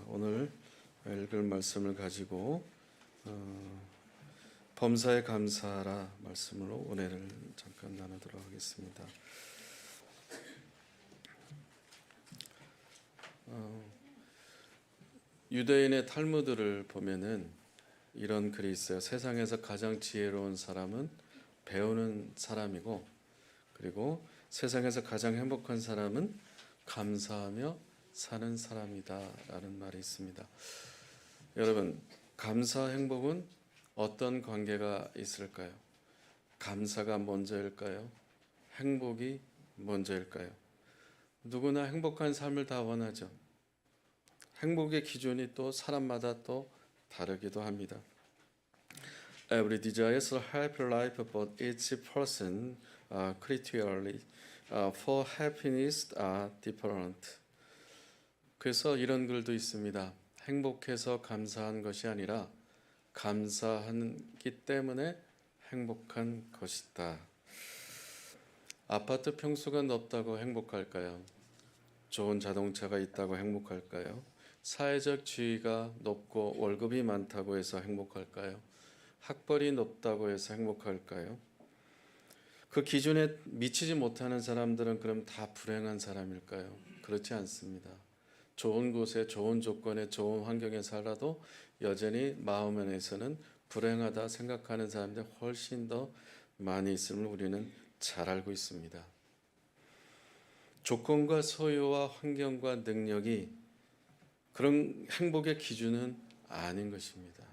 오늘 읽을 말씀을 가지고 범사에 감사하라 말씀으로 은혜를 잠깐 나누도록 하겠습니다. 유대인의 탈무드를 보면은 이런 글이 있어요. 세상에서 가장 지혜로운 사람은 배우는 사람이고, 그리고 세상에서 가장 행복한 사람은 감사하며 사는 사람이다 라는 말이 있습니다. 여러분, 감사 행복은 어떤 관계가 있을까요? 감사가 먼저일까요? 행복이 먼저일까요? 누구나 행복한 삶을 다 원하죠. 행복의 기준이 또 사람마다 또 다르기도 합니다. Every desires a happy life, but each person critically for happiness are different. 그래서 이런 글도 있습니다. 행복해서 감사한 것이 아니라 감사하기 때문에 행복한 것이다. 아파트 평수가 높다고 행복할까요? 좋은 자동차가 있다고 행복할까요? 사회적 지위가 높고 월급이 많다고 해서 행복할까요? 학벌이 높다고 해서 행복할까요? 그 기준에 미치지 못하는 사람들은 그럼 다 불행한 사람일까요? 그렇지 않습니다. 좋은 곳에 좋은 조건에 좋은 환경에 살아도 여전히 마음 안에서는 불행하다 생각하는 사람들이 훨씬 더 많이 있음을 우리는 잘 알고 있습니다. 조건과 소유와 환경과 능력이 그런 행복의 기준은 아닌 것입니다.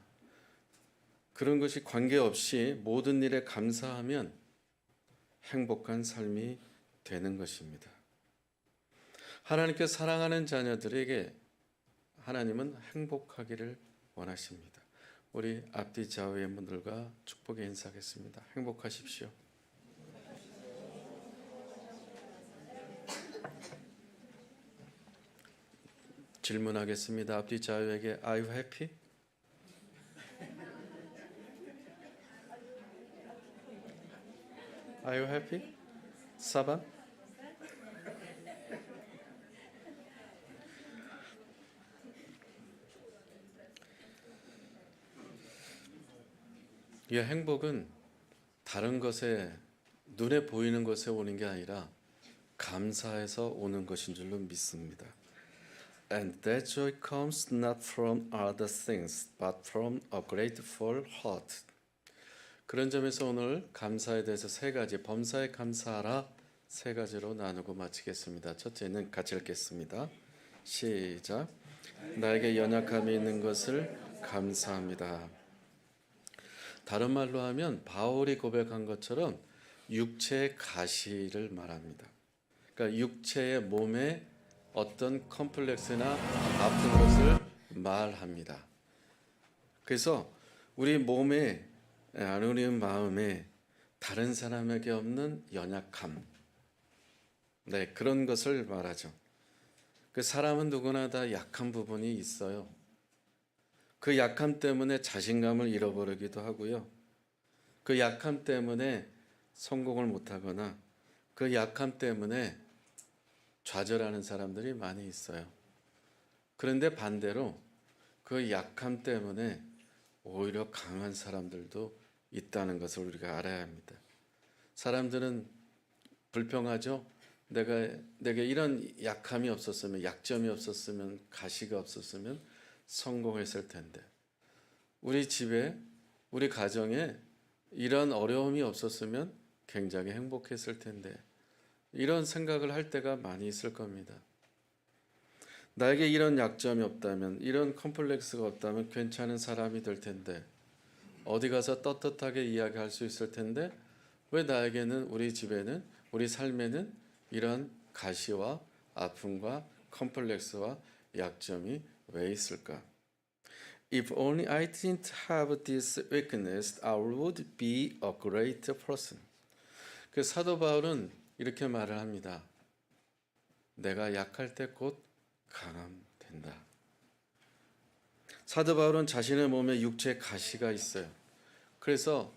그런 것이 관계없이 모든 일에 감사하면 행복한 삶이 되는 것입니다. 하나님께 사랑하는 자녀들에게 하나님은 행복하기를 원하십니다. 우리 앞뒤 좌우의 분들과 축복의 인사하겠습니다. 행복하십시오. 질문하겠습니다. 앞뒤 좌우에게 Are you happy? Are you happy? 4번? 이 행복은 다른 것에 눈에 보이는 것에 오는 게 아니라 감사해서 오는 것인 줄로 믿습니다. And that joy comes not from other things, but from a grateful heart. 그런 점에서 오늘 감사에 대해서 세 가지, 범사에 감사하라 세 가지로 나누고 마치겠습니다. 첫째는 같이 읽겠습니다. 시작. 나에게 연약함이 있는 것을 감사합니다. 다른 말로 하면 바울이 고백한 것처럼 육체의 가시를 말합니다. 그러니까 육체의 몸에 어떤 컴플렉스나 아픈 것을 말합니다. 그래서 우리 몸에, 우리 마음에 다른 사람에게 없는 연약함, 그런 것을 말하죠. 그 사람은 누구나 다 약한 부분이 있어요. 그 약함 때문에 자신감을 잃어버리기도 하고요. 그 약함 때문에 성공을 못하거나 그 약함 때문에 좌절하는 사람들이 많이 있어요. 그런데 반대로 그 약함 때문에 오히려 강한 사람들도 있다는 것을 우리가 알아야 합니다. 사람들은 불평하죠. 내게 이런 약함이 없었으면, 약점이 없었으면, 가시가 없었으면 성공했을 텐데, 우리 집에, 우리 가정에 이런 어려움이 없었으면 굉장히 행복했을 텐데, 이런 생각을 할 때가 많이 있을 겁니다. 나에게 이런 약점이 없다면, 이런 컴플렉스가 없다면 괜찮은 사람이 될 텐데, 어디 가서 떳떳하게 이야기할 수 있을 텐데, 왜 나에게는, 우리 집에는, 우리 삶에는 이런 가시와 아픔과 컴플렉스와 약점이 왜 있을까? If only I didn't have this weakness, I would be a great person. 그 사도 바울은 이렇게 말을 합니다. 내가 약할 때 곧 강함 된다. 사도 바울은 자신의 몸에 육체의 가시가 있어요. 그래서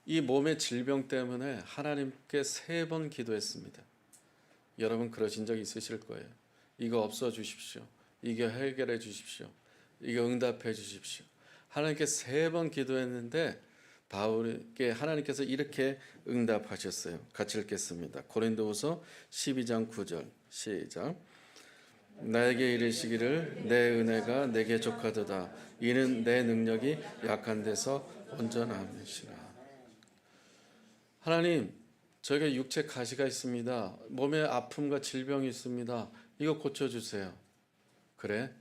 이 몸의 질병 때문에 하나님께 3번 기도했습니다. 여러분 그러신 적 있으실 거예요. 이거 없어 주십시오. 이거 해결해 주십시오. 이거 응답해 주십시오. 하나님께 3번 기도했는데 바울에게 하나님께서 이렇게 응답하셨어요. 같이 읽겠습니다. 고린도후서 12장 9절 시작. 나에게 이르시기를 내 은혜가 내게 족하도다. 이는 내 능력이 약한 데서 온전함이시라. 하나님, 저에게 육체 가시가 있습니다. 몸에 아픔과 질병이 있습니다. 이거 고쳐주세요. 그래,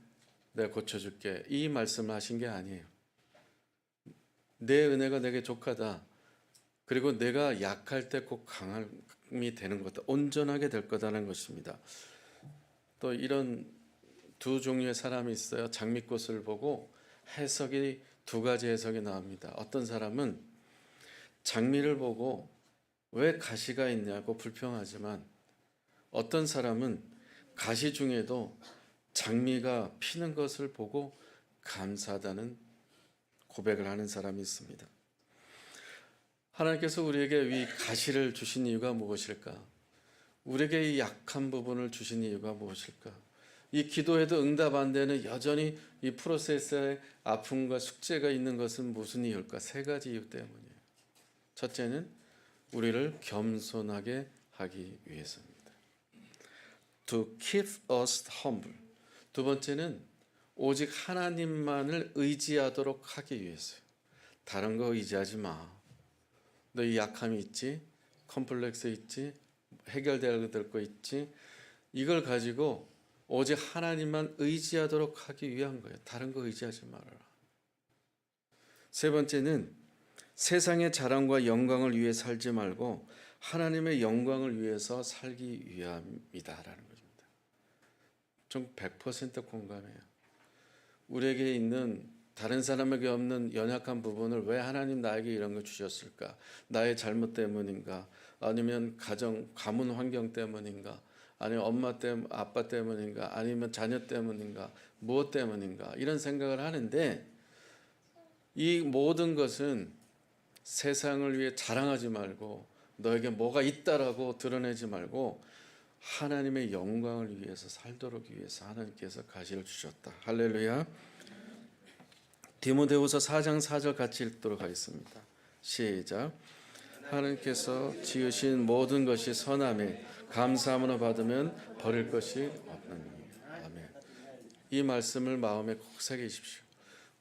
내가 고쳐줄게. 이 말씀을 하신 게 아니에요. 내 은혜가 내게 족하다. 그리고 내가 약할 때 꼭 강함이 되는 거다. 온전하게 될 거다는 것입니다. 또 이런 두 종류의 사람이 있어요. 장미꽃을 보고 해석이 2가지 해석이 나옵니다. 어떤 사람은 장미를 보고 왜 가시가 있냐고 불평하지만 어떤 사람은 가시 중에도 장미가 피는 것을 보고 감사하다는 고백을 하는 사람이 있습니다. 하나님께서 우리에게 이 가시를 주신 이유가 무엇일까? 우리에게 이 약한 부분을 주신 이유가 무엇일까? 이 기도에도 응답 안 되는 여전히 이 프로세스에 아픔과 숙제가 있는 것은 무슨 이유일까? 3가지 이유 때문이에요. 첫째는 우리를 겸손하게 하기 위해서입니다. To keep us humble. 2번째는 오직 하나님만을 의지하도록 하기 위해서요. 다른 거 의지하지 마. 너 이 약함이 있지? 컴플렉스 있지? 해결될 거 있지? 이걸 가지고 오직 하나님만 의지하도록 하기 위한 거예요. 다른 거 의지하지 말아라. 3번째는 세상의 자랑과 영광을 위해 살지 말고 하나님의 영광을 위해서 살기 위함이다라는 것입니다. 좀 100% 공감해요. 우리에게 있는 다른 사람에게 없는 연약한 부분을 왜 하나님 나에게 이런 걸 주셨을까? 나의 잘못 때문인가? 아니면 가문 환경 때문인가? 아니면 엄마 때문에, 아빠 때문인가? 아니면 자녀 때문인가? 무엇 때문인가? 이런 생각을 하는데 이 모든 것은 세상을 위해 자랑하지 말고 너에게 뭐가 있다라고 드러내지 말고 하나님의 영광을 위해서 살도록 위해서 하나님께서 가시를 주셨다. 할렐루야. 디모데후서 4장 4절 같이 읽도록 하겠습니다. 시작. 하나님께서 지으신 모든 것이 선함에 감사함으로 받으면 버릴 것이 없느니. 아멘. 이 말씀을 마음에 꼭 새기십시오.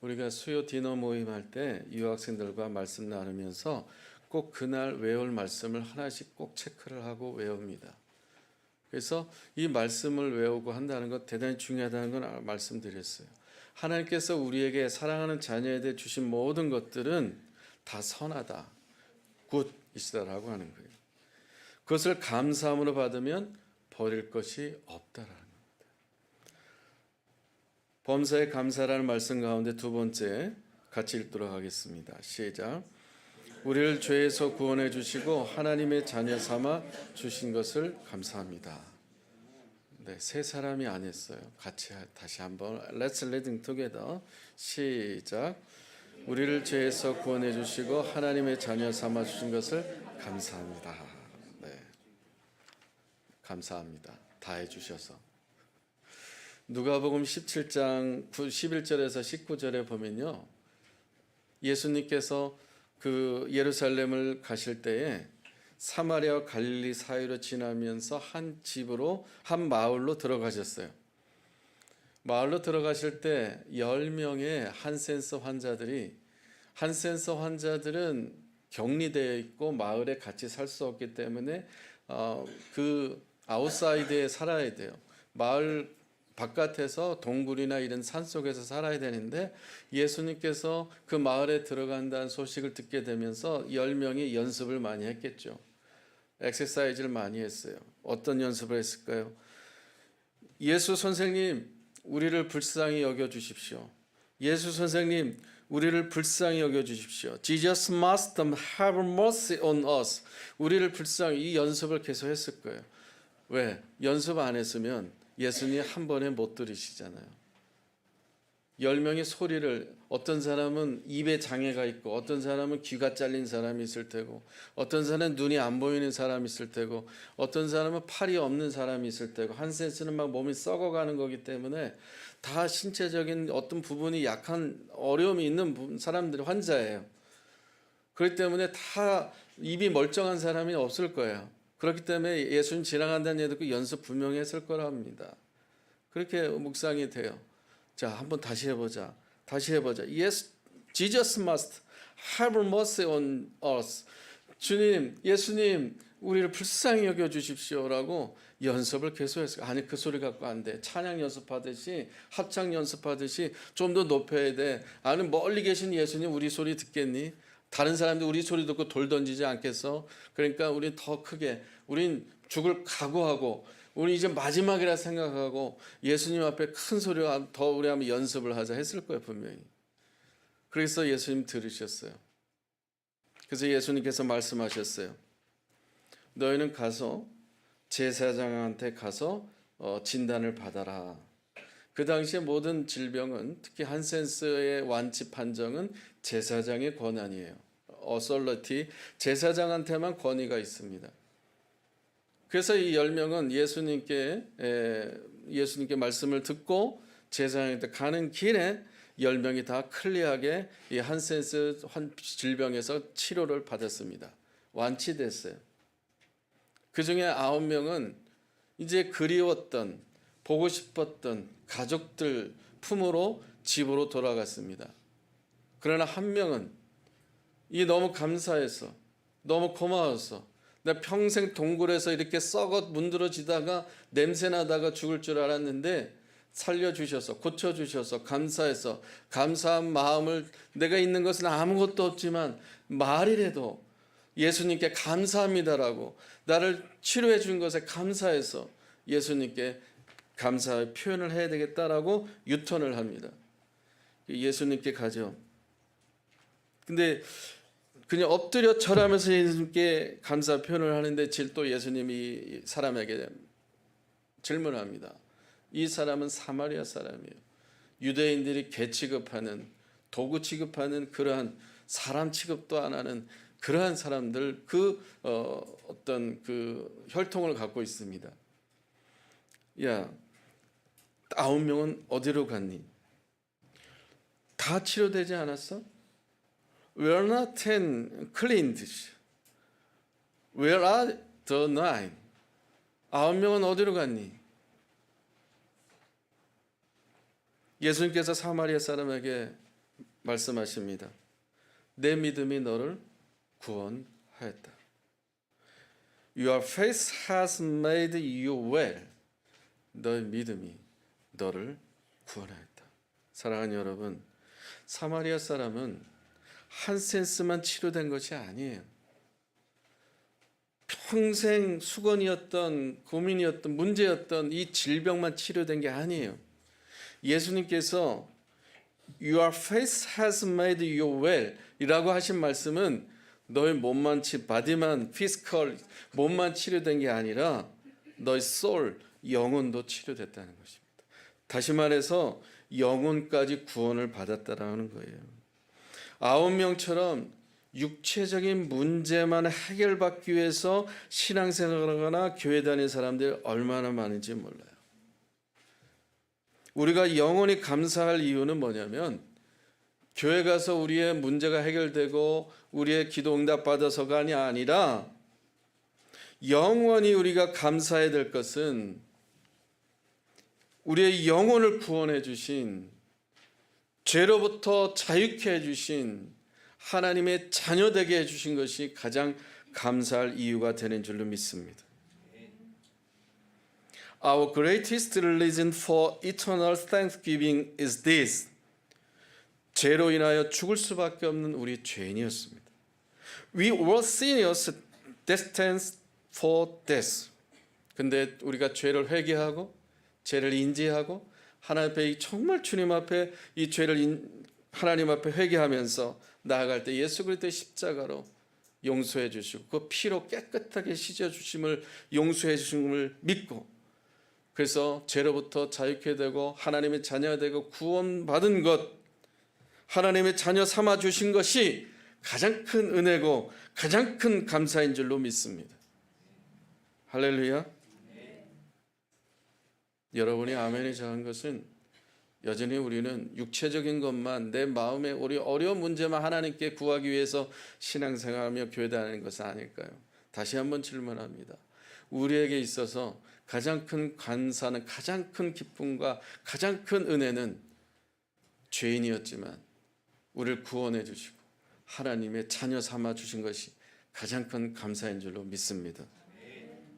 우리가 수요 디너 모임할 때 유학생들과 말씀 나누면서 꼭 그날 외울 말씀을 하나씩 꼭 체크를 하고 외웁니다. 그래서 이 말씀을 외우고 한다는 것 대단히 중요하다는 건 말씀드렸어요. 하나님께서 우리에게 사랑하는 자녀에 대해 주신 모든 것들은 다 선하다, 굿이시다라고 하는 거예요. 그것을 감사함으로 받으면 버릴 것이 없다라는 겁니다. 범사에 감사라는 말씀 가운데 2번째 같이 읽도록 하겠습니다. 시작. 우리를 죄에서 구원해 주시고 하나님의 자녀 삼아 주신 것을 감사합니다. 네, 3사람이 안 했어요. 같이 다시 한번 Let's reading together. 시작. 우리를 죄에서 구원해 주시고 하나님의 자녀 삼아 주신 것을 감사합니다. 네, 감사합니다. 다 해주셔서. 누가복음 17장 11절에서 19절에 보면요, 예수님께서 그 예루살렘을 가실 때에 사마리아와 갈릴리 사이로 지나면서 한 집으로 한 마을로 들어가셨어요. 마을로 들어가실 때 10명의 한센서 환자들이, 한센서 환자들은 격리되어 있고 마을에 같이 살 수 없기 때문에 그 아웃사이드에 살아야 돼요. 마을 바깥에서 동굴이나 이런 산속에서 살아야 되는데 예수님께서 그 마을에 들어간다는 소식을 듣게 되면서 10명이 연습을 많이 했겠죠. 엑서사이즈를 많이 했어요. 어떤 연습을 했을까요? 예수 선생님, 우리를 불쌍히 여겨주십시오. 예수 선생님, 우리를 불쌍히 여겨주십시오. Jesus must have mercy on us. 우리를 불쌍히, 이 연습을 계속 했을 거예요. 왜? 연습 안 했으면 예수님 한 번에 못 들으시잖아요. 10명의 소리를, 어떤 사람은 입에 장애가 있고 어떤 사람은 귀가 잘린 사람이 있을 테고 어떤 사람은 눈이 안 보이는 사람이 있을 테고 어떤 사람은 팔이 없는 사람이 있을 테고 한 센스는 막 몸이 썩어가는 거기 때문에 다 신체적인 어떤 부분이 약한 어려움이 있는 사람들 환자예요. 그렇기 때문에 다 입이 멀쩡한 사람이 없을 거예요. 그렇기 때문에 예수님 지나간다는 얘기 듣고 연습 분명히 했을 거라 합니다. 그렇게 묵상이 돼요. 자, 한번 다시 해보자. Yes, Jesus must have mercy on us. 주님, 예수님, 우리를 불쌍히 여겨 주십시오라고 연습을 계속했어요. 아니, 그 소리 갖고 안 돼. 찬양 연습하듯이, 합창 연습하듯이 좀 더 높여야 돼. 아니, 멀리 계신 예수님 우리 소리 듣겠니? 다른 사람들 우리 소리 듣고 돌 던지지 않겠어? 그러니까 우리 더 크게, 우린 죽을 각오하고 우리 이제 마지막이라 생각하고 예수님 앞에 큰 소리로 더 우리 한번 연습을 하자 했을 거예요, 분명히. 그래서 예수님 들으셨어요. 그래서 예수님께서 말씀하셨어요. 너희는 가서 제사장한테 가서 진단을 받아라. 그 당시에 모든 질병은, 특히 한센스의 완치 판정은 제사장의 권한이에요. 어설러티, 제사장한테만 권위가 있습니다. 그래서 이 10명은 예수님께 말씀을 듣고 제사장한테 가는 길에 10명이 다 클리어하게 이 한센스 질병에서 치료를 받았습니다. 완치됐어요. 그 중에 9명은 이제 그리웠던, 보고 싶었던 가족들 품으로 집으로 돌아갔습니다. 그러나 한 명은 너무 감사해서, 너무 고마워서, 나 평생 동굴에서 이렇게 썩어 문드러지다가 냄새나다가 죽을 줄 알았는데 살려주셔서, 고쳐주셔서, 감사해서, 감사한 마음을, 내가 있는 것은 아무것도 없지만 말이라도 예수님께 감사합니다라고, 나를 치료해 준 것에 감사해서 예수님께 감사의 표현을 해야 되겠다라고 유턴을 합니다. 예수님께 가죠. 근데 그냥 엎드려 절하면서 예수님께 감사 표현을 하는데 또 예수님이 사람에게 질문합니다. 이 사람은 사마리아 사람이에요. 유대인들이 개 취급하는, 도구 취급하는 그러한, 사람 취급도 안 하는 그러한 사람들, 어떤 그 혈통을 갖고 있습니다. 야, 9명은 어디로 갔니? 다 치료되지 않았어? Were not 10 cleaned? Where are the 9? 9명은 어디로 갔니? 예수님께서 사마리아 사람에게 말씀하십니다. 내 믿음이 너를 구원하였다. Your faith has made you well. 너의 믿음이 너를 구원하였다. 사랑하는 여러분, 사마리아 사람은 한 센스만 치료된 것이 아니에요. 평생 수건이었던, 고민이었던, 문제였던 이 질병만 치료된 게 아니에요. 예수님께서 Your faith has made you well 이라고 하신 말씀은 너의 몸만, 바디만, 피지컬, 몸만 치료된 게 아니라 너의 soul, 영혼도 치료됐다는 것입니다. 다시 말해서 영혼까지 구원을 받았다라는 거예요. 9명처럼 육체적인 문제만 해결받기 위해서 신앙생활하거나 교회 다니는 사람들이 얼마나 많은지 몰라요. 우리가 영원히 감사할 이유는 뭐냐면, 교회 가서 우리의 문제가 해결되고 우리의 기도 응답받아서가 아니라 영원히 우리가 감사해야 될 것은 우리의 영혼을 구원해 주신, 죄로부터 자유케 해주신, 하나님의 자녀 되게 해주신 것이 가장 감사할 이유가 되는 줄로 믿습니다. Our greatest reason for eternal thanksgiving is this. 죄로 인하여 죽을 수밖에 없는 우리 죄인이었습니다. We were sinners destined for death. 근데 우리가 죄를 회개하고 죄를 인지하고 하나님 앞에, 정말 주님 앞에 이 죄를 하나님 앞에 회개하면서 나아갈 때 예수 그리스도의 십자가로 용서해 주시고 그 피로 깨끗하게 씻어 주심을, 용서해 주심을 믿고 그래서 죄로부터 자유케 되고 하나님의 자녀가 되고 구원받은 것, 하나님의 자녀 삼아 주신 것이 가장 큰 은혜고 가장 큰 감사인 줄로 믿습니다. 할렐루야. 여러분이 아멘이 작은 것은 여전히 우리는 육체적인 것만, 내 마음의 우리 어려운 문제만 하나님께 구하기 위해서 신앙생활하며 교회 다니는 것은 아닐까요? 다시 한번 질문합니다. 우리에게 있어서 가장 큰 감사는, 가장 큰 기쁨과 가장 큰 은혜는 죄인이었지만 우리를 구원해 주시고 하나님의 자녀 삼아 주신 것이 가장 큰 감사인 줄로 믿습니다.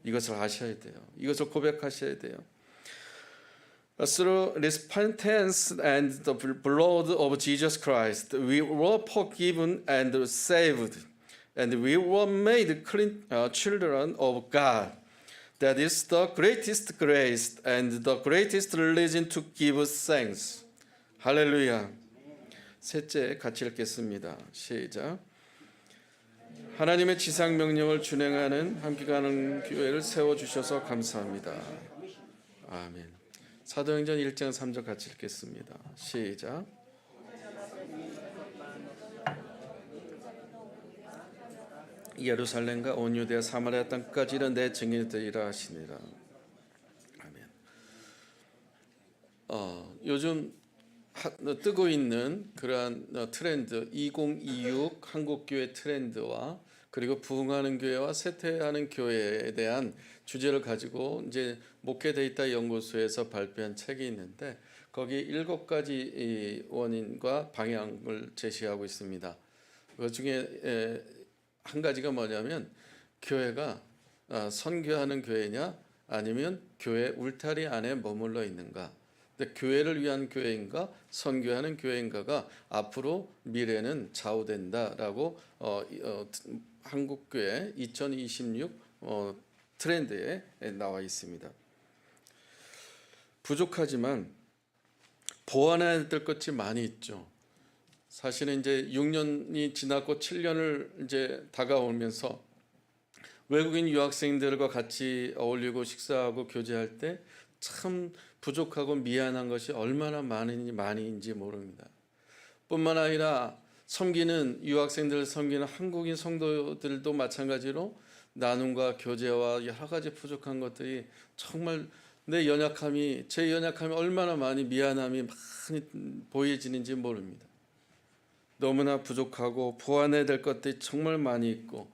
이것을 아셔야 돼요. 이것을 고백하셔야 돼요. Through repentance and the blood of Jesus Christ, we were forgiven and saved, and we were made clean children of God. That is the greatest grace and the greatest religion to give thanks. 할렐루야. 셋째, 같이 읽겠습니다. 시작. 하나님의 지상 명령을 준행하는 함께 가는 교회를 세워주셔서 감사합니다. 아멘. 사도행전 1장 3절 같이 읽겠습니다. 시작. 예루살렘과 온 유대와 사마리아 땅까지 이른 내 증인이 되리라 하시니라. 아멘. 요즘 뜨고 있는 그러한 트렌드, 2026 한국교회 트렌드와 그리고 부흥하는 교회와 쇠퇴하는 교회에 대한 주제를 가지고 이제 목회 데이터 연구소에서 발표한 책이 있는데 거기 7가지 원인과 방향을 제시하고 있습니다. 그 중에 한 가지가 뭐냐면 교회가 선교하는 교회냐 아니면 교회 울타리 안에 머물러 있는가. 근데 교회를 위한 교회인가 선교하는 교회인가가 앞으로 미래는 좌우된다라고 한국교회 2026 트렌드에 나와 있습니다. 부족하지만 보완해야 될 것이 많이 있죠. 사실은 이제 6년이 지났고 7년을 이제 다가오면서 외국인 유학생들과 같이 어울리고 식사하고 교제할 때 참 부족하고 미안한 것이 얼마나 많은지 모릅니다. 뿐만 아니라 섬기는 유학생들을 섬기는 한국인 성도들도 마찬가지로 나눔과 교제와 여러 가지 부족한 것들이 정말 제 연약함이 얼마나 많이 미안함이 많이 보여지는지 모릅니다. 너무나 부족하고 보완해야 될 것들이 정말 많이 있고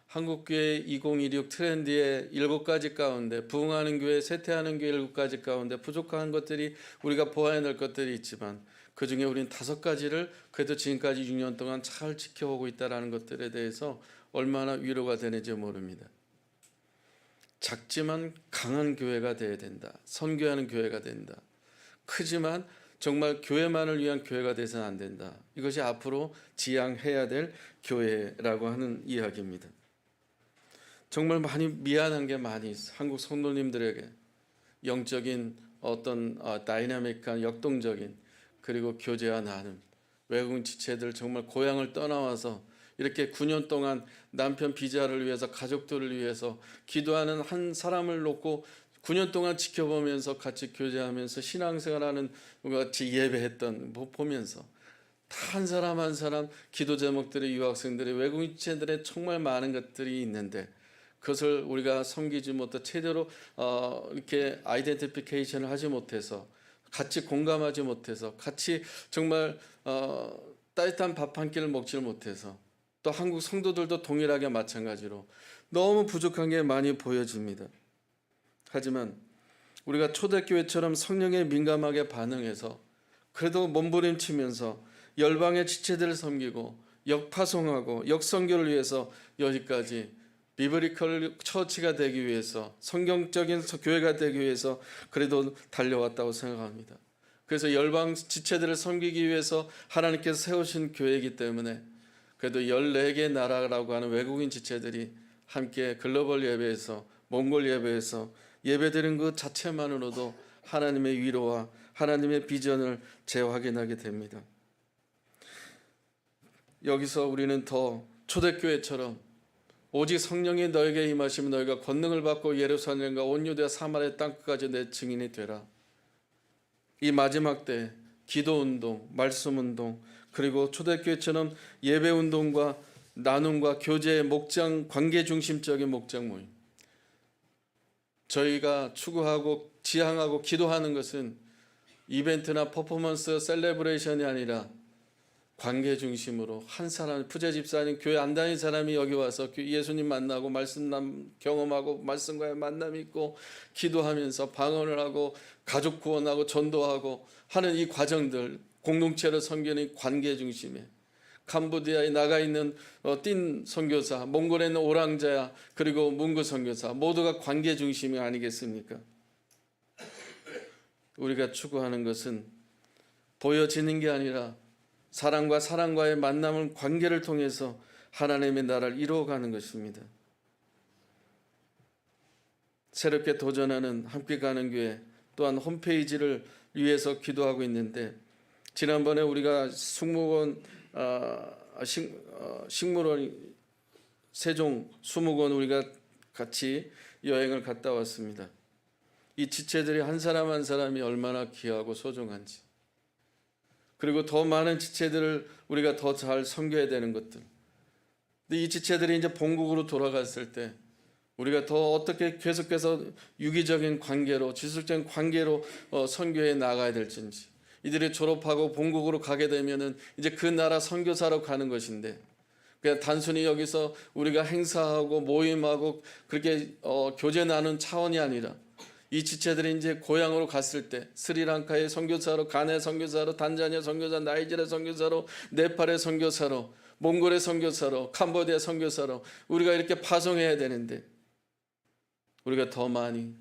한국교회 2026 트렌드의 7가지 가운데 부흥하는 교회, 쇠퇴하는 교회 7가지 가운데 부족한 것들이 우리가 보완해야 될 것들이 있지만 그중에 우리는 5가지를 그래도 지금까지 6년 동안 잘 지켜오고 있다는 것들에 대해서 얼마나 위로가 되는지 모릅니다. 작지만 강한 교회가 되어야 된다. 선교하는 교회가 된다. 크지만 정말 교회만을 위한 교회가 되서는 안 된다. 이것이 앞으로 지향해야 될 교회라고 하는 이야기입니다. 정말 많이 미안한 게 많이 있어. 한국 성도님들에게 영적인 어떤 다이나믹한 역동적인 그리고 교제와 나눔, 외국인 지체들 정말 고향을 떠나와서 이렇게 9년 동안 남편 비자를 위해서 가족들을 위해서 기도하는 한 사람을 놓고 9년 동안 지켜보면서 같이 교제하면서 신앙생활하는 같이 예배했던 보면서 다 한 사람 한 사람 기도 제목들의 유학생들의 외국인 지체들의 정말 많은 것들이 있는데 그것을 우리가 섬기지 못해 제대로 이렇게 아이덴티피케이션을 하지 못해서 같이 공감하지 못해서 같이 정말 따뜻한 밥 한 끼를 먹지를 못해서 또 한국 성도들도 동일하게 마찬가지로 너무 부족한 게 많이 보여집니다. 하지만 우리가 초대교회처럼 성령에 민감하게 반응해서 그래도 몸부림치면서 열방의 지체들을 섬기고 역파송하고 역선교를 위해서 여기까지 비브리컬 처치가 되기 위해서 성경적인 교회가 되기 위해서 그래도 달려왔다고 생각합니다. 그래서 열방 지체들을 섬기기 위해서 하나님께서 세우신 교회이기 때문에 그래도 14개 나라라고 하는 외국인 지체들이 함께 글로벌 예배에서 몽골 예배에서 예배드리는 것 자체만으로도 하나님의 위로와 하나님의 비전을 재확인하게 됩니다. 여기서 우리는 더 초대교회처럼 오직 성령이 너에게 임하시면 너희가 권능을 받고 예루살렘과 온 유대와 사마리아 땅끝까지 내 증인이 되라. 이 마지막 때 기도운동, 말씀운동, 그리고 초대교회처럼 예배운동과 나눔과 교제의 목장, 관계 중심적인 목장 모임, 저희가 추구하고 지향하고 기도하는 것은 이벤트나 퍼포먼스, 셀레브레이션이 아니라 관계 중심으로 한 사람, 부재 집사님, 교회 안 다닌 사람이 여기 와서 예수님 만나고 말씀 경험하고 말씀과의 만남이 있고 기도하면서 방언을 하고 가족 구원하고 전도하고 하는 이 과정들, 공동체를 섬기는 관계 중심에 캄보디아에 나가 있는 띤 선교사, 몽골에 있는 오랑자야, 그리고 문구 선교사 모두가 관계 중심이 아니겠습니까? 우리가 추구하는 것은 보여지는 게 아니라 사랑과 사랑과의 만남을 관계를 통해서 하나님의 나라를 이루어가는 것입니다. 새롭게 도전하는 함께 가는 교회 또한 홈페이지를 위해서 기도하고 있는데, 지난번에 우리가 숙무원 식물원 세종 수목원 우리가 같이 여행을 갔다 왔습니다. 이 지체들이 한 사람 한 사람이 얼마나 귀하고 소중한지, 그리고 더 많은 지체들을 우리가 더 잘 섬겨야 되는 것들. 근데 이 지체들이 이제 본국으로 돌아갔을 때 우리가 더 어떻게 계속해서 유기적인 관계로, 지속적인 관계로 선교해 나가야 될지, 이들이 졸업하고 본국으로 가게 되면은 이제 그 나라 선교사로 가는 것인데, 그냥 단순히 여기서 우리가 행사하고 모임하고 그렇게 교제 나눈 차원이 아니라 이 지체들이 이제 고향으로 갔을 때 스리랑카의 선교사로, 가네 선교사로, 단자니아 선교사, 나이지리아 선교사로, 네팔의 선교사로, 몽골의 선교사로, 캄보디아 선교사로 우리가 이렇게 파송해야 되는데, 우리가 더 많이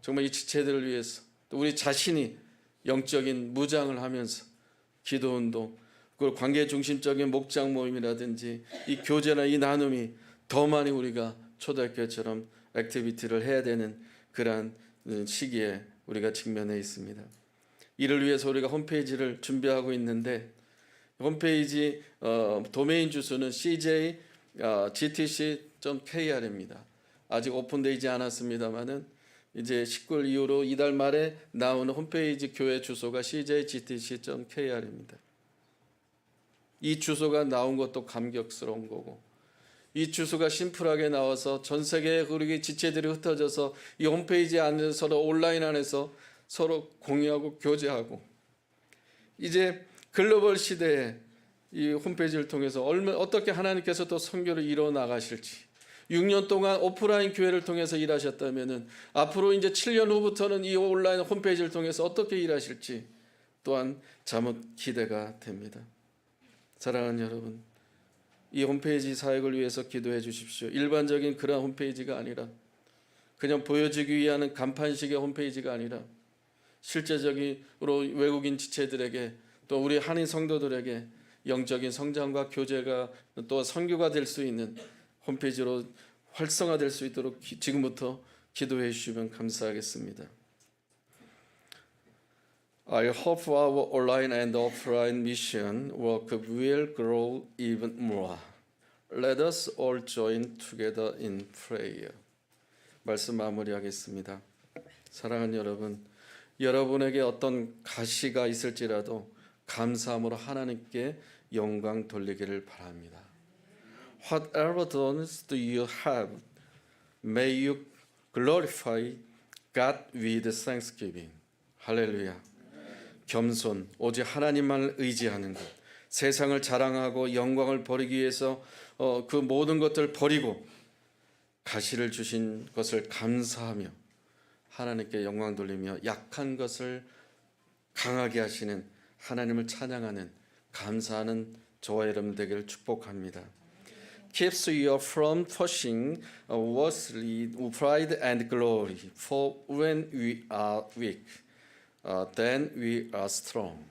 정말 이 지체들을 위해서 또 우리 자신이 영적인 무장을 하면서 기도운동, 그리고 관계 중심적인 목장 모임이라든지 이 교제나 이 나눔이 더 많이 우리가 초대교회처럼 액티비티를 해야 되는 그러한 시기에 우리가 직면해 있습니다. 이를 위해서 우리가 홈페이지를 준비하고 있는데, 홈페이지 도메인 주소는 cjgtc.kr입니다. 아직 오픈되지 않았습니다만은 이제 19일 이후로 이달 말에 나오는 홈페이지 교회 주소가 cjgtc.kr입니다. 이 주소가 나온 것도 감격스러운 거고, 이 주소가 심플하게 나와서 전 세계에 우리 지체들이 흩어져서 이 홈페이지 안에서 서로 온라인 안에서 서로 공유하고 교제하고, 이제 글로벌 시대에 이 홈페이지를 통해서 어떻게 하나님께서 또 선교를 이루어 나가실지, 6년 동안 오프라인 교회를 통해서 일하셨다면은 앞으로 이제 7년 후부터는 이 온라인 홈페이지를 통해서 어떻게 일하실지 또한 자못 기대가 됩니다. 사랑하는 여러분, 이 홈페이지 사역을 위해서 기도해 주십시오. 일반적인 그런 홈페이지가 아니라, 그냥 보여지기 위한 간판식의 홈페이지가 아니라 실제적으로 외국인 지체들에게 또 우리 한인 성도들에게 영적인 성장과 교제가 또 선교가 될 수 있는 홈페이지로 활성화될 수 있도록 지금부터 기도해 주시면 감사하겠습니다. I hope our online and offline mission work will grow even more. Let us all join together in prayer. 말씀 마무리하겠습니다. 사랑하는 여러분, 여러분에게 어떤 가시가 있을지라도 감사함으로 하나님께 영광 돌리기를 바랍니다. Whatever dones do you have, may you glorify God with thanksgiving. 할렐루야. 겸손, 오직 하나님만을 의지하는 것, 세상을 자랑하고 영광을 버리기 위해서 그 모든 것들을 버리고 가시를 주신 것을 감사하며 하나님께 영광 돌리며 약한 것을 강하게 하시는 하나님을 찬양하는 감사하는 저와 여러분 되기를 축복합니다. Keeps you from pushing worldly pride and glory, for when we are weak, then we are strong.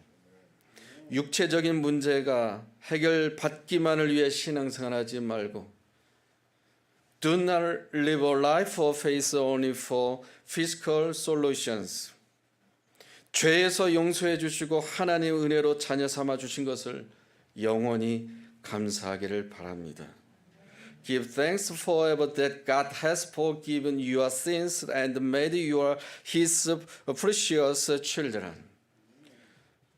육체적인 문제가 해결받기만을 위해 신앙생활하지 말고, Do not live a life of faith only for physical solutions. 죄에서 용서해 주시고 하나님의 은혜로 자녀 삼아 주신 것을 영원히 감사하기를 바랍니다. Give thanks forever that God has forgiven your sins and made you His precious children.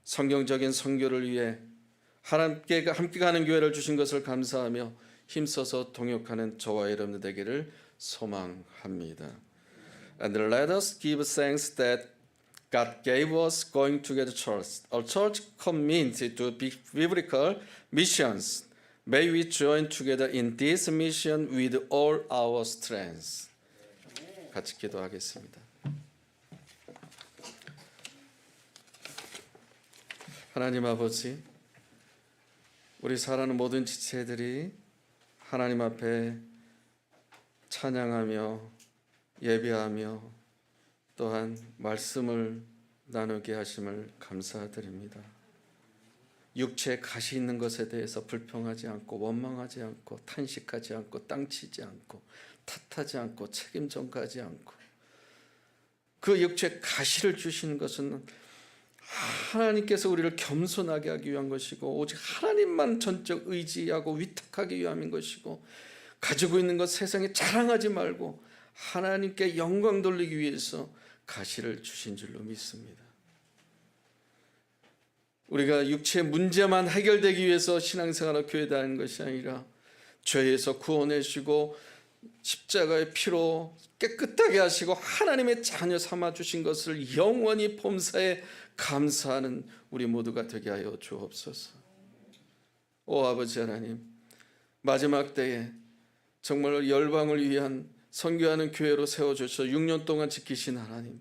성경적인 선교를 위해 함께 가는 교회를 주신 것을 감사하며 힘써서 동역하는 저와 여러분들 되기를 소망합니다. And let us give thanks that God gave us going together church, a church committed to biblical missions. May we join together in this mission with all our strengths. 같이 기도하겠습니다. 하나님 아버지, 우리 사랑하는 모든 지체들이 하나님 앞에 찬양하며 예배하며 또한 말씀을 나누게 하심을 감사드립니다. 육체에 가시 있는 것에 대해서 불평하지 않고 원망하지 않고 탄식하지 않고 땅치지 않고 탓하지 않고 책임 전가하지 않고 그 육체에 가시를 주시는 것은 하나님께서 우리를 겸손하게 하기 위한 것이고 오직 하나님만 전적 의지하고 위탁하기 위함인 것이고 가지고 있는 것 세상에 자랑하지 말고 하나님께 영광 돌리기 위해서 가시를 주신 줄로 믿습니다. 우리가 육체의 문제만 해결되기 위해서 신앙생활을 교회 다니는 것이 아니라 죄에서 구원해 주시고 십자가의 피로 깨끗하게 하시고 하나님의 자녀 삼아 주신 것을 영원히 범사에 감사하는 우리 모두가 되게 하여 주옵소서. 오 아버지 하나님, 마지막 때에 정말 열방을 위한 선교하는 교회로 세워주셔서 6년 동안 지키신 하나님,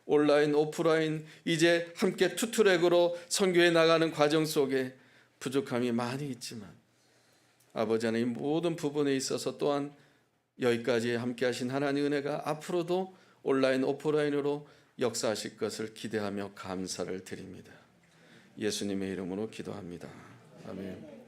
온라인 오프라인 이제 함께 투트랙으로 선교해 나가는 과정 속에 부족함이 많이 있지만 아버지 하나님 모든 부분에 있어서 또한 여기까지 함께 하신 하나님의 은혜가 앞으로도 온라인 오프라인으로 역사하실 것을 기대하며 감사를 드립니다. 예수님의 이름으로 기도합니다. 아멘.